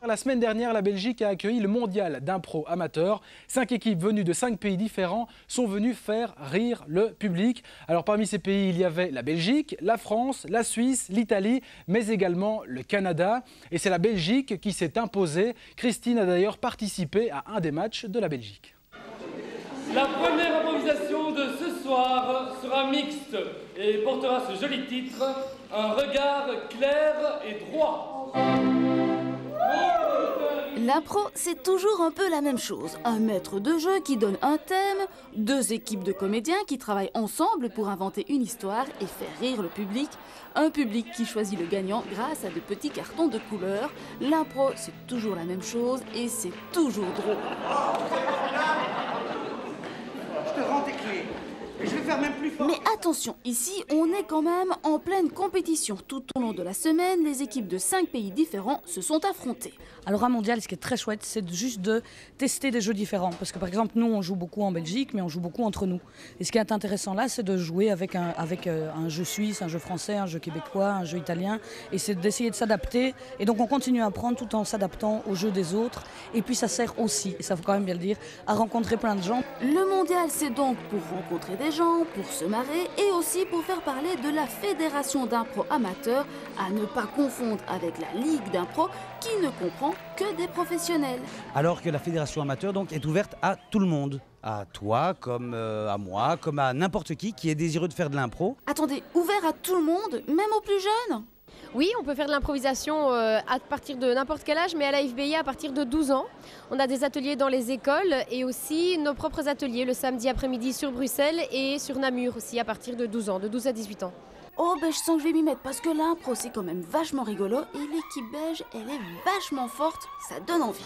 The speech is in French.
La semaine dernière, la Belgique a accueilli le mondial d'impro amateur. 5 équipes venues de 5 pays différents sont venues faire rire le public. Alors parmi ces pays, il y avait la Belgique, la France, la Suisse, l'Italie, mais également le Canada. Et c'est la Belgique qui s'est imposée. Christine a d'ailleurs participé à un des matchs de la Belgique. La première improvisation de ce soir sera mixte et portera ce joli titre, un regard clair et droit. L'impro, c'est toujours un peu la même chose. Un maître de jeu qui donne un thème, 2 équipes de comédiens qui travaillent ensemble pour inventer une histoire et faire rire le public. Un public qui choisit le gagnant grâce à de petits cartons de couleur. L'impro, c'est toujours la même chose et c'est toujours drôle. Je te rends tes clés. Et je vais faire même plus fort. Mais attention, ici, on est quand même en pleine compétition. Tout au long de la semaine, les équipes de 5 pays différents se sont affrontées. Alors un mondial, ce qui est très chouette, c'est juste de tester des jeux différents. Parce que par exemple, nous, on joue beaucoup en Belgique, mais on joue beaucoup entre nous. Et ce qui est intéressant là, c'est de jouer avec un jeu suisse, un jeu français, un jeu québécois, un jeu italien. Et c'est d'essayer de s'adapter. Et donc on continue à apprendre tout en s'adaptant aux jeux des autres. Et puis ça sert aussi, et ça faut quand même bien le dire, à rencontrer plein de gens. Le mondial, c'est donc pour rencontrer des gens, pour se marrer et aussi pour faire parler de la Fédération d'impro amateur, à ne pas confondre avec la Ligue d'impro qui ne comprend que des professionnels. Alors que la Fédération amateur donc, est ouverte à tout le monde. À toi, comme à moi, comme à n'importe qui est désireux de faire de l'impro. Attendez, ouvert à tout le monde, même aux plus jeunes ? Oui, on peut faire de l'improvisation à partir de n'importe quel âge, mais à la FBI à partir de 12 ans. On a des ateliers dans les écoles et aussi nos propres ateliers le samedi après-midi sur Bruxelles et sur Namur aussi à partir de 12 ans, de 12 à 18 ans. Oh ben je sens que je vais m'y mettre parce que l'impro c'est quand même vachement rigolo et l'équipe belge elle est vachement forte, ça donne envie.